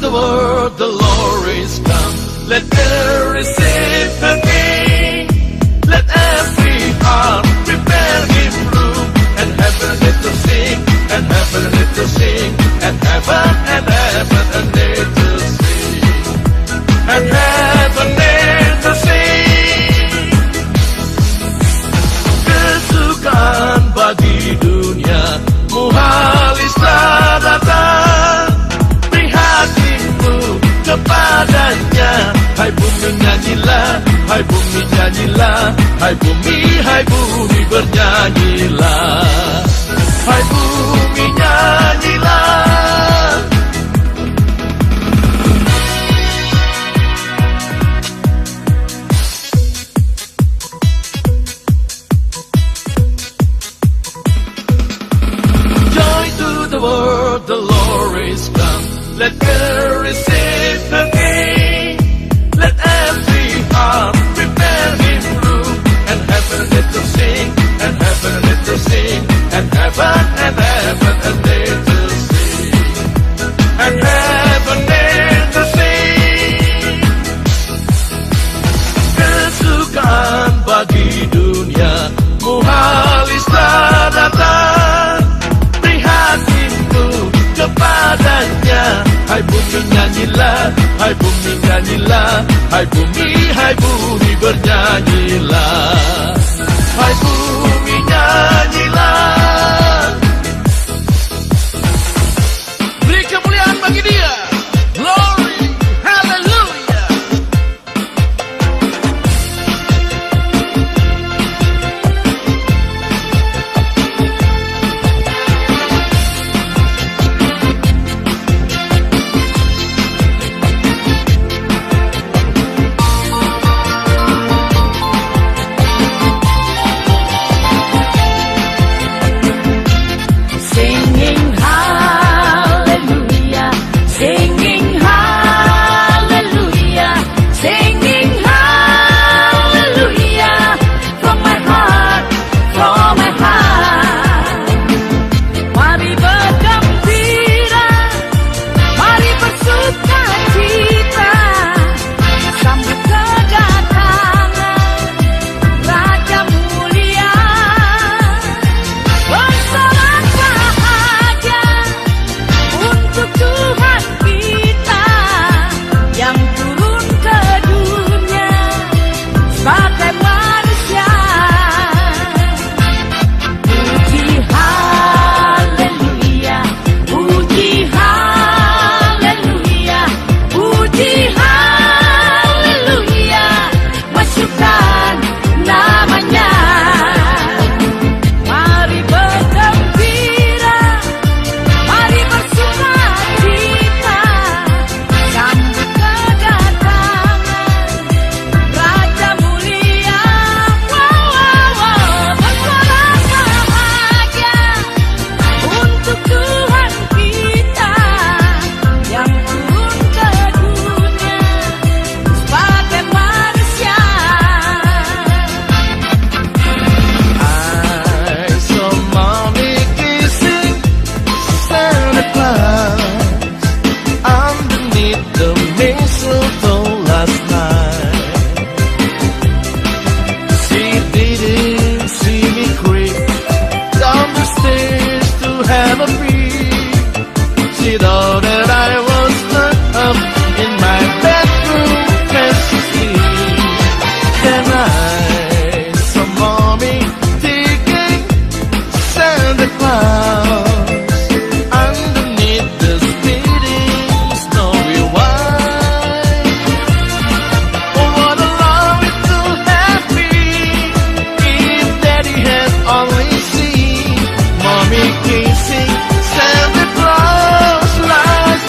the world, the Lord is come. Let earth receive the King. Let every heart prepare Him room. And heaven let to sing, and heaven let to sing, and heaven and earth to sing, and heaven let to sing. Kesukaan bagi dunia, muhalis telah datang. Prihatinmu kepadanya. Hai bumi nyanyilah, hai bumi nyanyilah, hai bumi bernyanyilah. Hai bumi nyanyilah. Joy to the world, the Lord is come. Let earth receive the King. Let every heart prepare Him room. And heaven let to sing, and heaven let to sing, and heaven and earth to sing, and heaven let to sing. Kesukaan bagi dunia, muhalis telah datang. Prihatinmu kepadanya. Hai bumi nyanyilah, hai bumi nyanyilah, hai bumi bernyanyilah. Hai bumi nyanyilah. Beri kemuliaan bagi Dia. Glory, hallelujah. Mommy kissing Santa Claus lies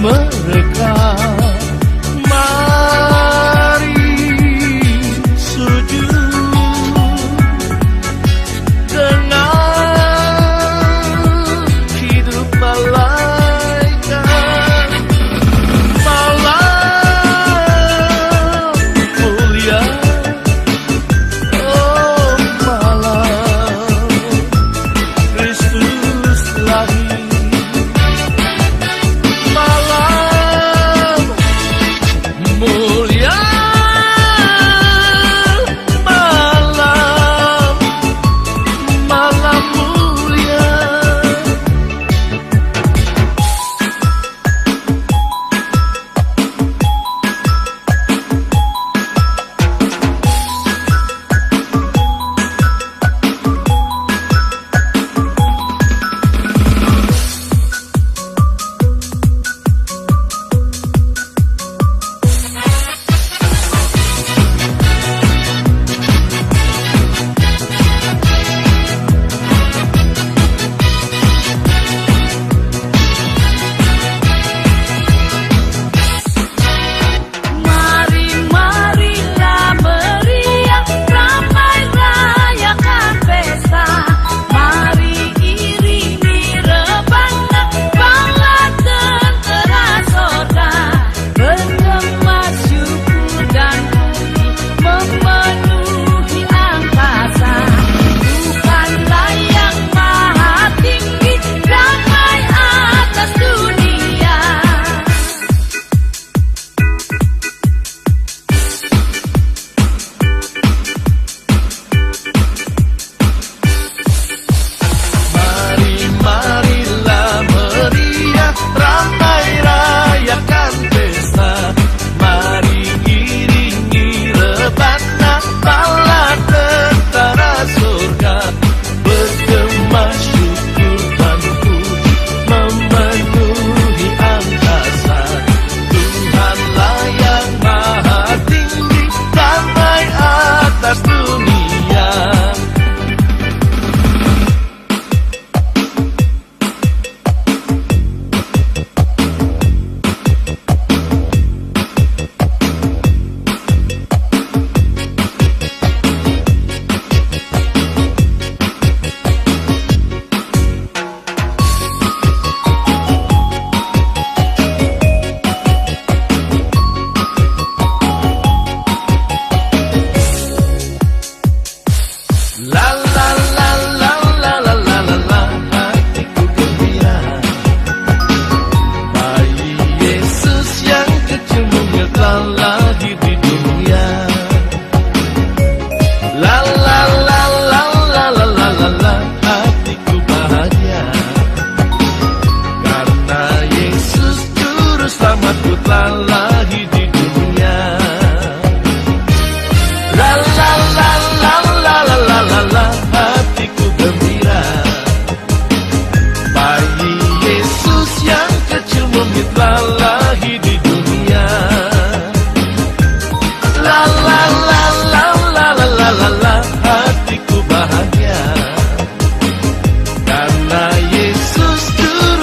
mereka. Mari sujud dengan hidup malaikat. Malam mulia, oh malam Kristus lahir. Malam mulia, malam mulia.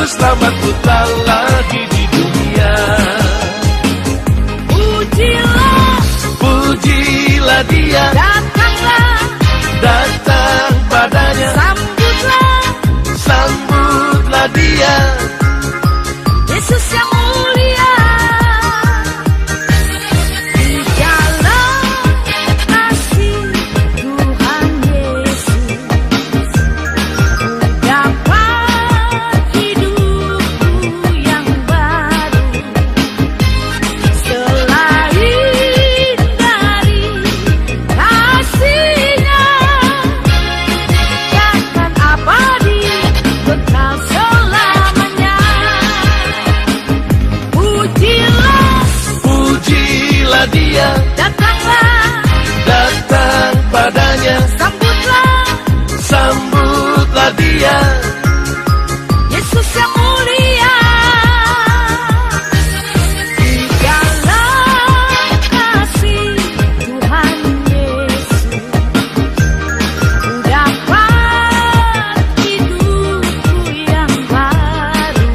Selamatku tak lagi di dunia. Pujilah dia, datang padanya, sambutlah dia, Yesus yang mulia. Di dalam kasih Tuhan Yesus, ku dapat hidupku yang baru. Selain dari kasih-Nya, takkan abadi kekal selamanya. pujilah dia, datang padanya, sambutlah dia, Yesus yang mulia. Di dalam kasih Tuhan Yesus, ku dapat hidupku yang baru.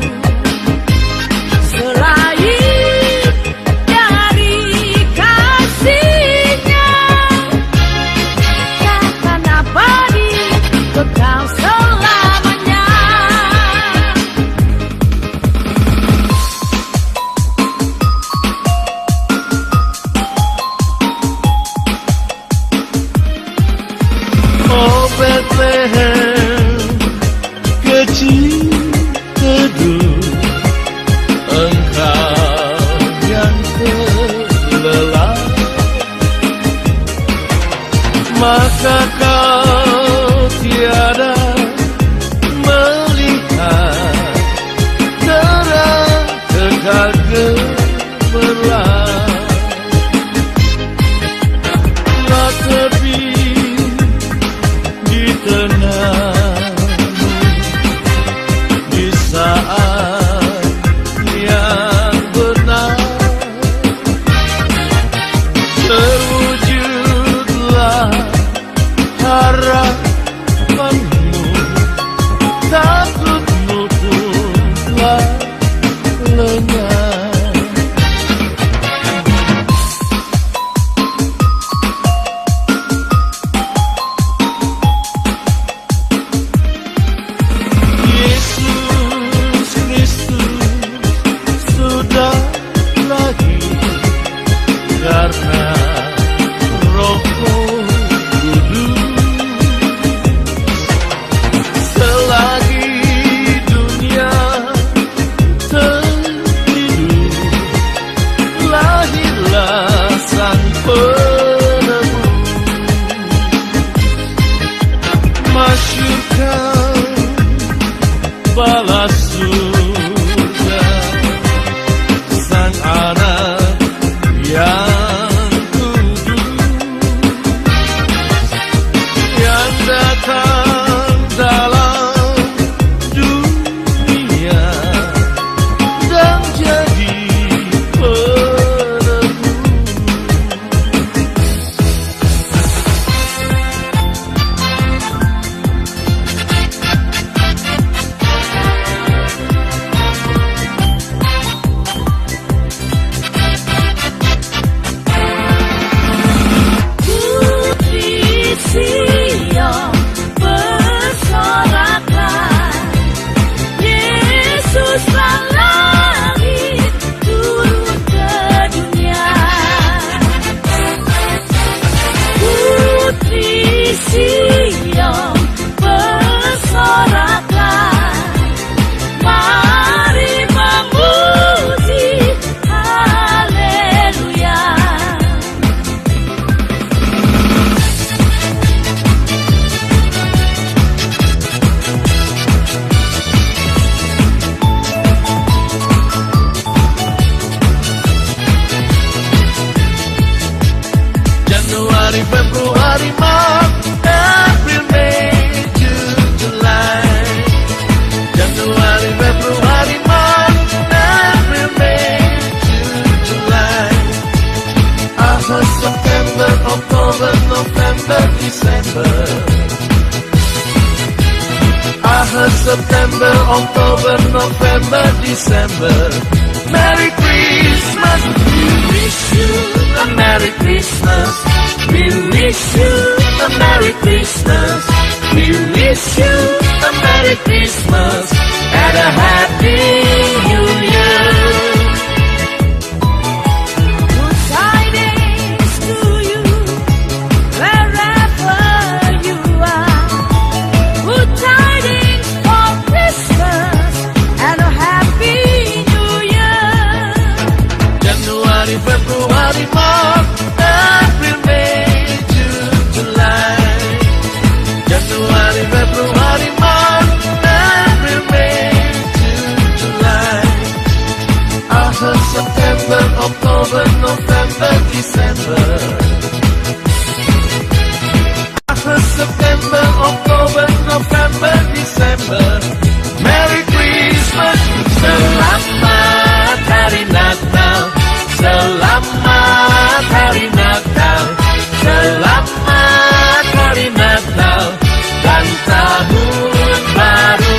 Selain Tahukah kau tiada melihat terang kekal gemerlap, lah tepi di tengahmu di saat yang benar. Terwujudlah harapanmu, takutmu punlah lenyap. Yesus Kristus sudah lahir karena Roh Kudus. Selagi dunia tertidur, lahirlah Sang Penebus. Masyurkan balas surga Sang Anak yang kudus, yang datang dalam dunia dan jadi penebus. Putri Sion bersoraklah, Yesus telah lahir turun ke dunia. Putri Sion bersoraklah, mari memuji haleluya. Januari, Februari, Maret, April, May, June, July. Januari, Februari, Maret, April, May, June, July. August, September, October, November, December. August, September, October, November, December. Merry Christmas, we wish you a Merry Christmas. We wish you a Merry Christmas. We wish you a Merry Christmas and a Happy New Year. Good tidings to you, wherever you are. Good tidings for Christmas and a Happy New Year. January, February, March, April, May, June, July. January, February, March, April, May, June, July. August, September, October, November, December. August, September, October, November, December. Merry Christmas, Selamat Hari Natal, Selamat Hari Natal, Selamat Hari Natal dan Tahun Baru.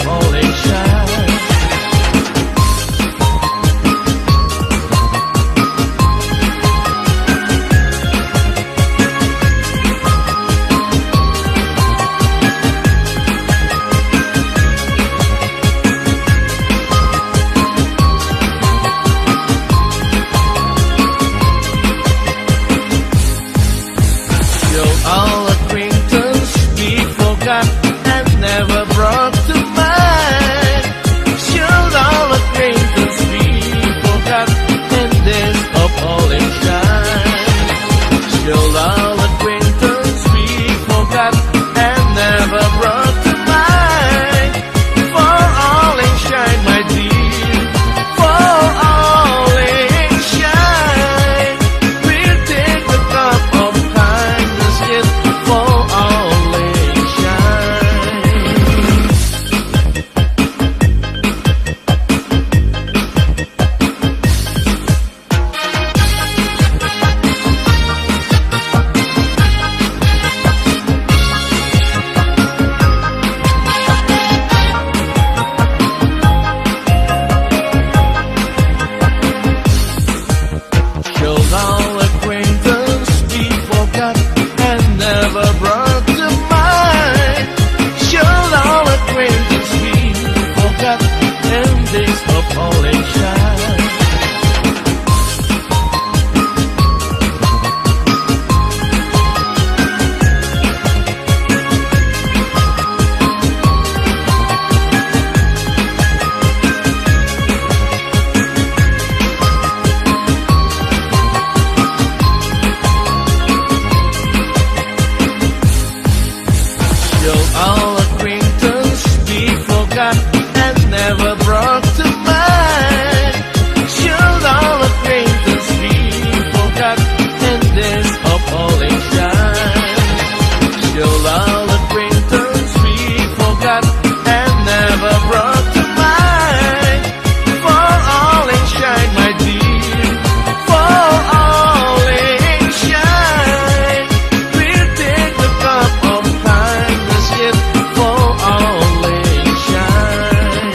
all in shine. Shall all acquaintance be forgot and never brought to mind? Shall all acquaintance be forgot in days of all in shine? Shall all acquaintance be forgot and never brought to mind? For all in shine, my dear, for all in shine, we'll take the cup of kindness yet for all in shine. Shall all acquaintance be forgot and never brought to mind? Shall all acquaintance be forgot in days of all in shine? Shall all acquaintance be forgot and never brought to mind? Shall all acquaintance be forgot in days of all in shine? Shall all acquaintance be forgot and never brought to mind? For all in shine, my dear, for all in shine, we'll take the cup of kindness yet for all in shine.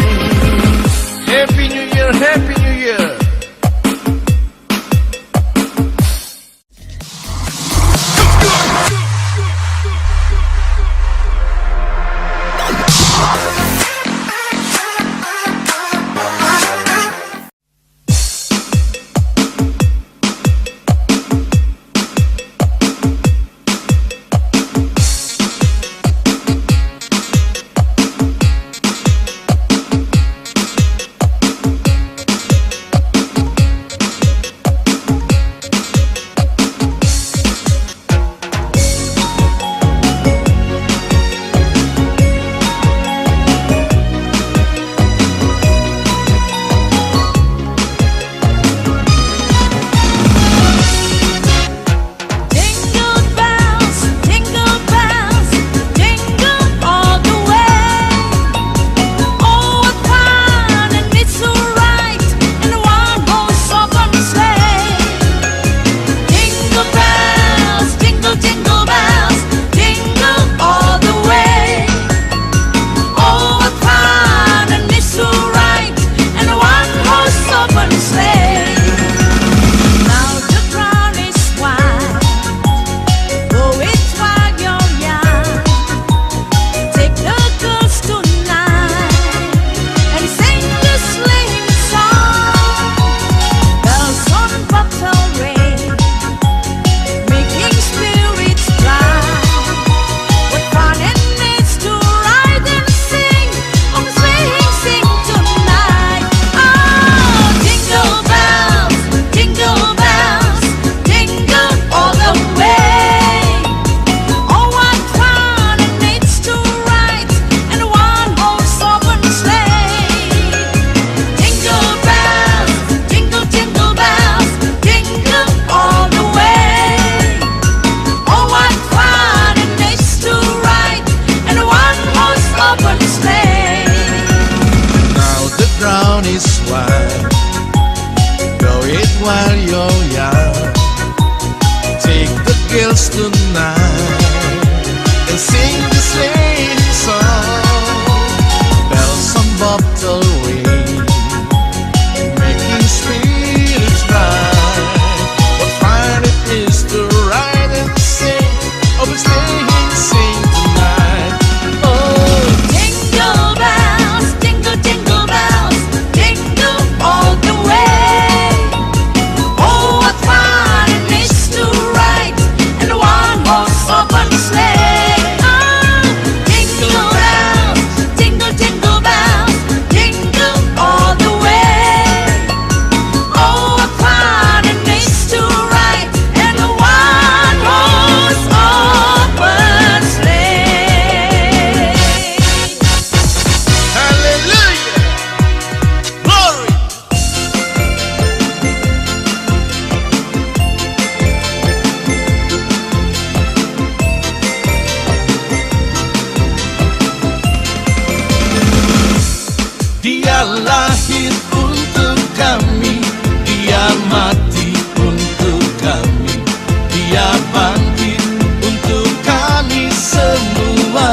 Dia lahir untuk kami, Dia mati untuk kami, Dia bangkit untuk kami semua.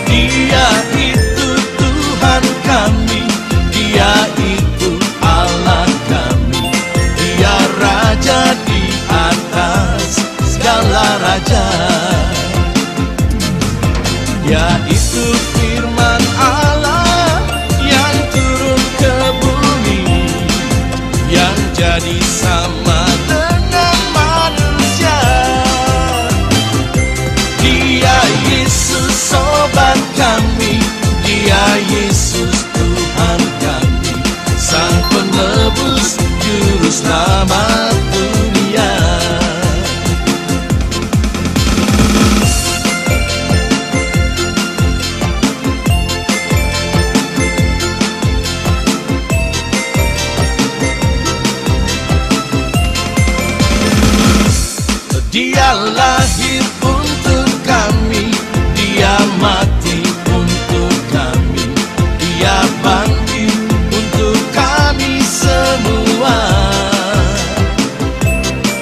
Dia itu Tuhan kami, Dia itu Allah kami, Dia Raja di atas segala raja. Dia itu firman Allah yang turun ke bumi, yang jadi sama dengan manusia. Dia Yesus sobat kami, Dia Yesus Tuhan kami, Sang Penebus Juru Selamat dunia. Dia lahir untuk kami, Dia mati untuk kami, Dia bangkit untuk kami semua.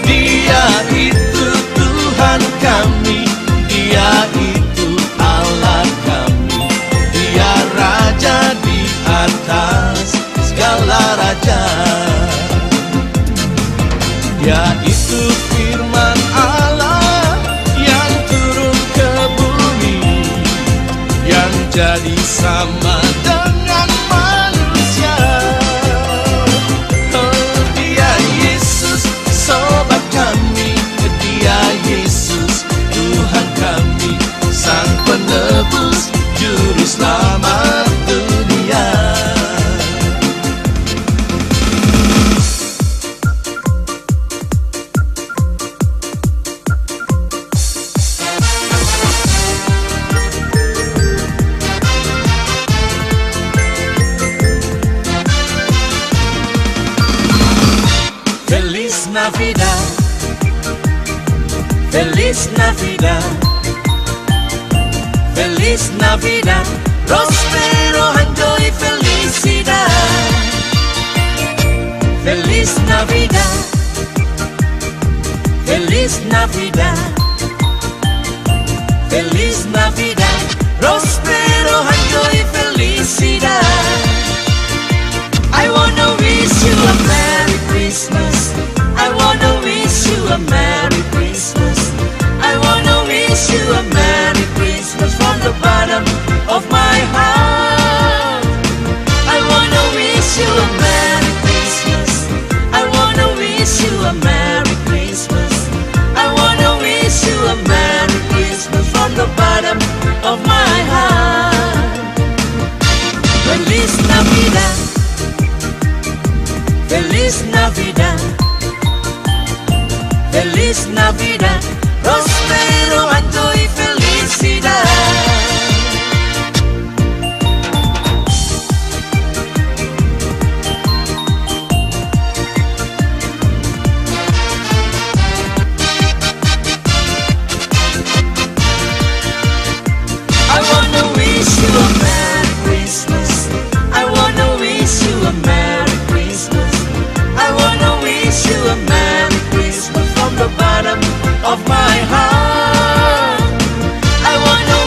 Dia itu Tuhan kami, Dia itu Allah kami, Dia Raja di atas segala raja. Dia itu firman Allah yang turun ke bumi, yang jadi sama dengan manusia. Oh, Dia Yesus sobat kami, Dia Yesus Tuhan kami, Sang Penebus Juru Selamat dunia. Feliz Navidad, Feliz Navidad, Feliz Navidad, prospero año y felicidad. Feliz Navidad, Feliz Navidad, Feliz Navidad, prospero año y felicidad. I wanna wish you a Merry Christmas. I wanna wish you a Merry Christmas. I wanna wish you a Merry Christmas from the bottom of my heart. I wanna wish you a Merry Christmas. I wanna wish you a Merry Christmas. I wanna wish you a Merry Christmas from the bottom of my heart. Feliz Navidad, Feliz Navidad, Feliz Navidad, prospero año y felicidad. I wanna wish you a Merry Christmas. I wanna wish you a Merry Christmas. I wanna wish you a Merry Christmas from the bottom of my heart. I wanna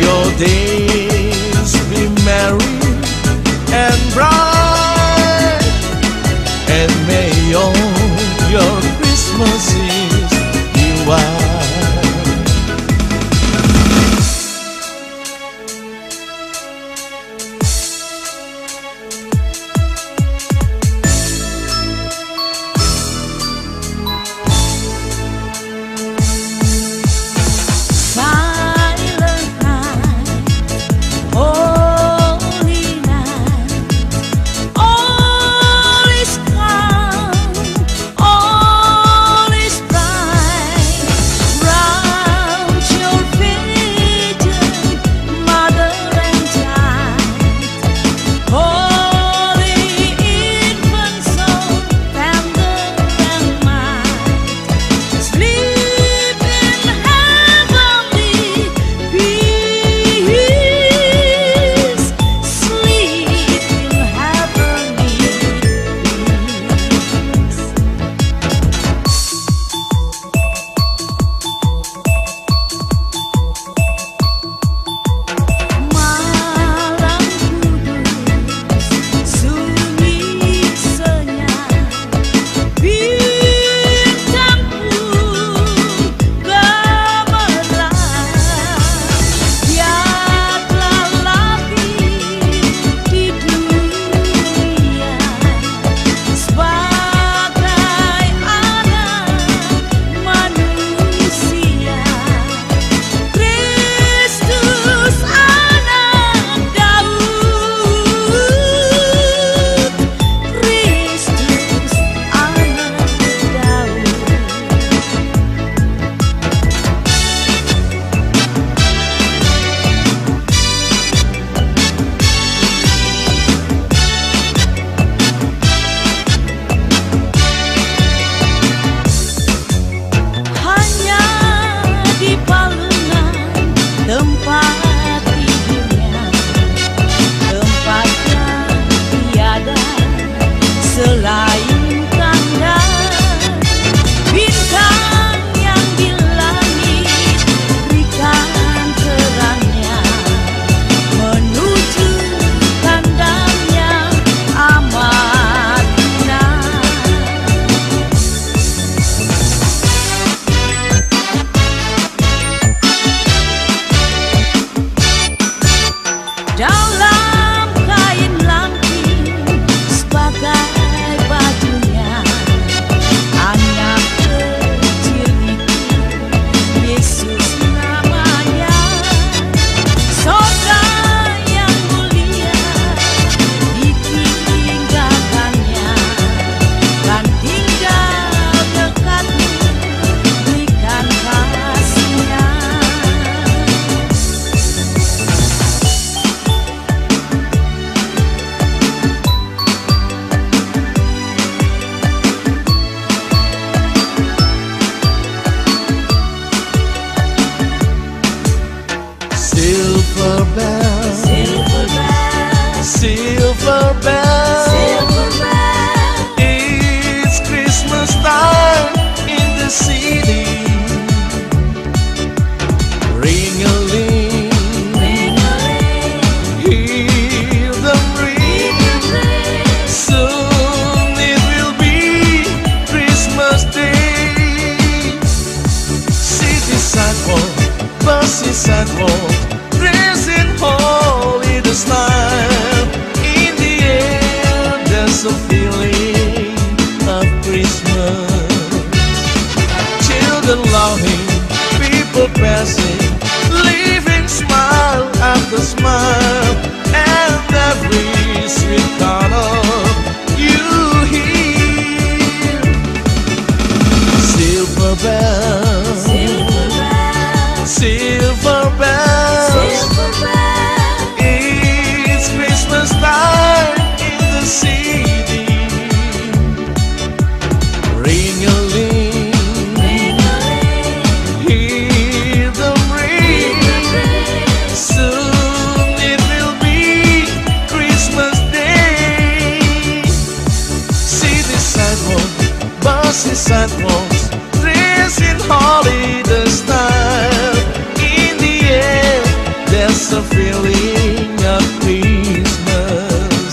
your days be merry and bright, and may all your Christmases be white. Silver bells, silver bells, silver bells, silver bells. It's Christmas time in the city. Ring-a-ling, Ring-a-ling, hear them ring. ring-a-ling. Soon it will be Christmas Day. City sidewalk, busy sidewalk, dressed in holiday style. a feeling of Christmas.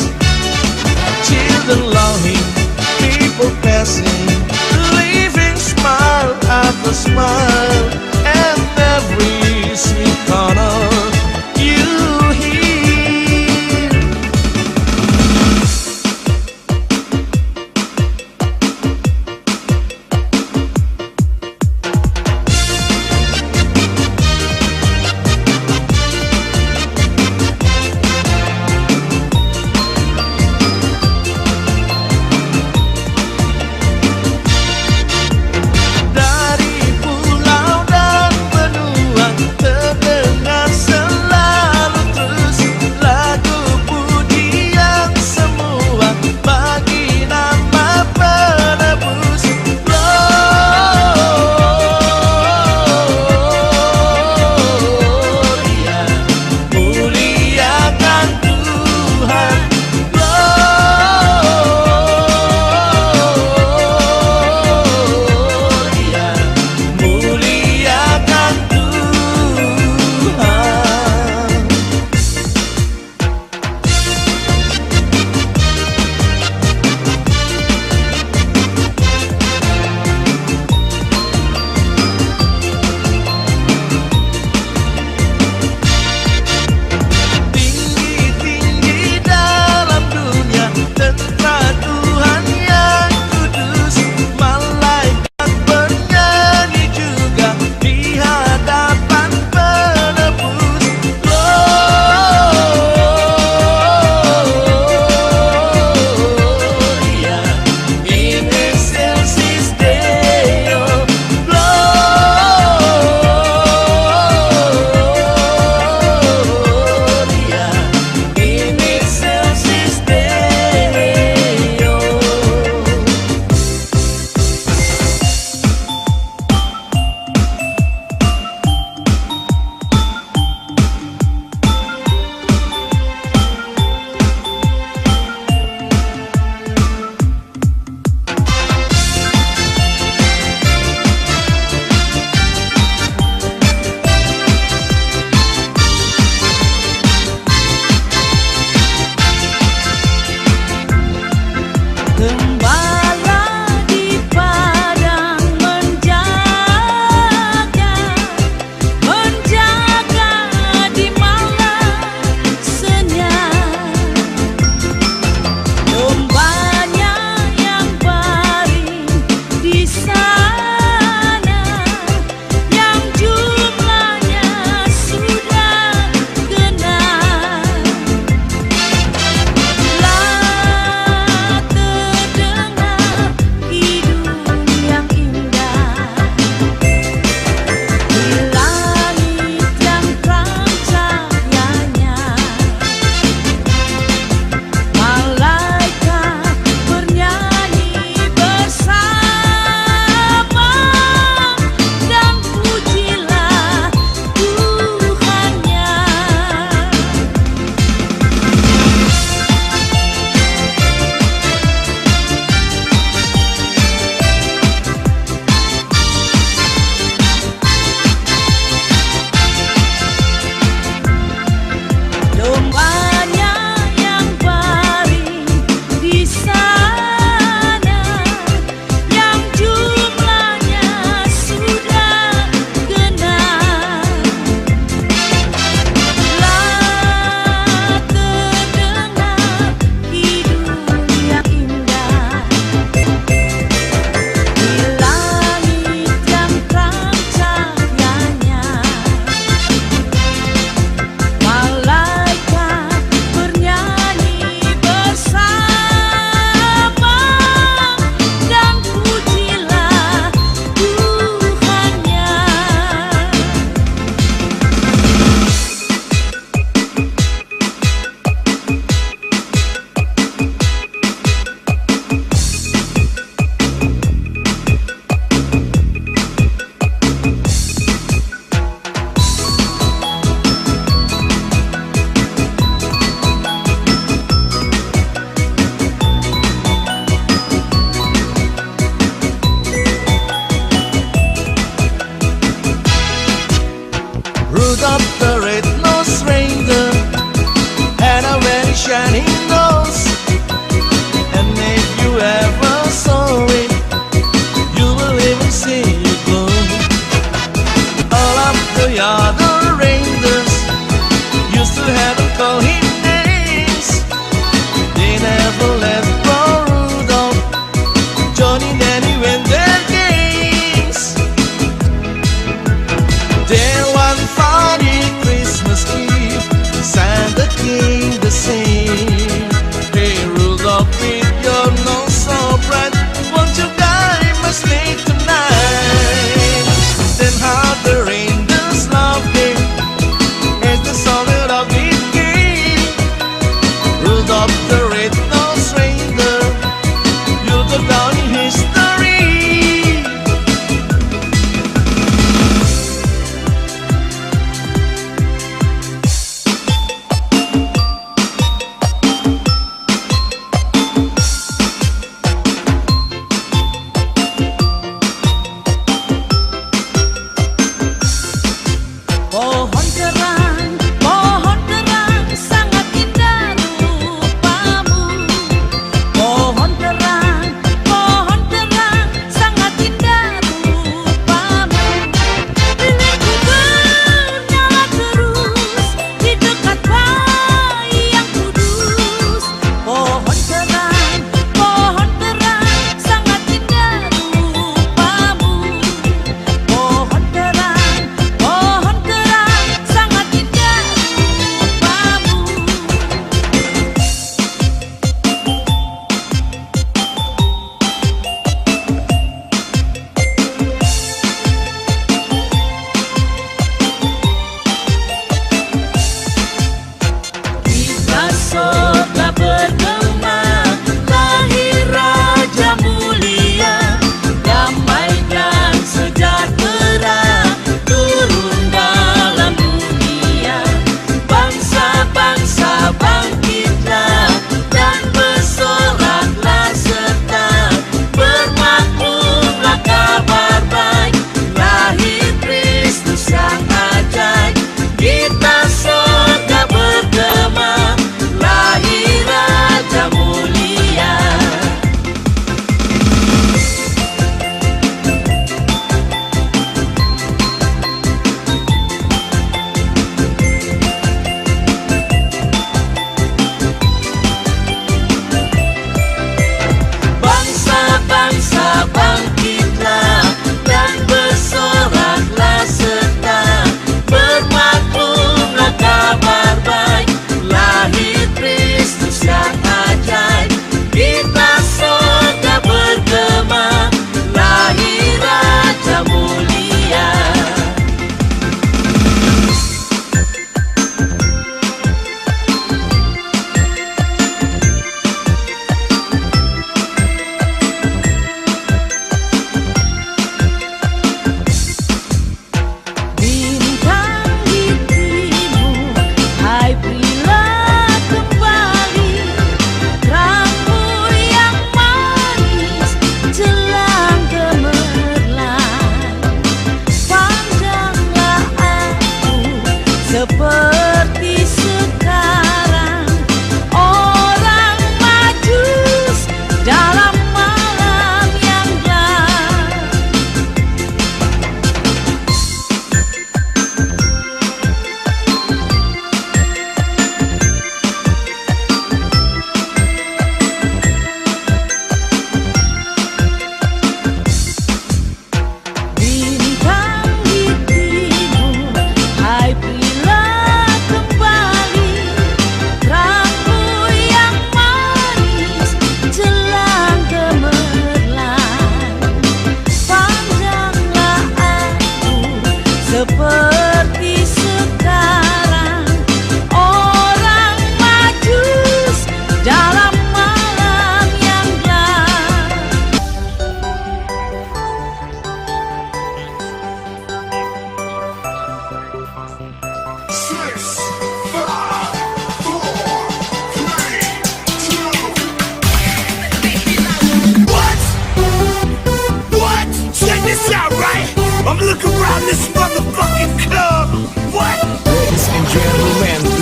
Children longing, people passing, leaving smile after smile, and every sweet corner you hear. Dari bulan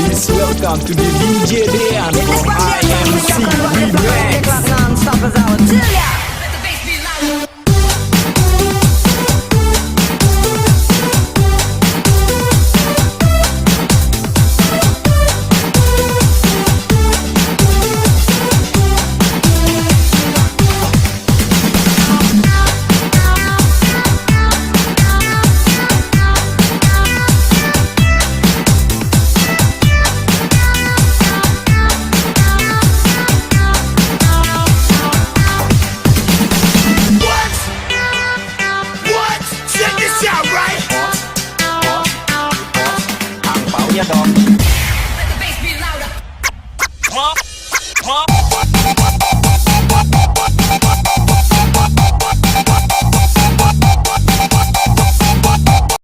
Please welcome to the DJ Dean for IMC Remix. Check this out, right? Ang pao niya dong. Pop, pop.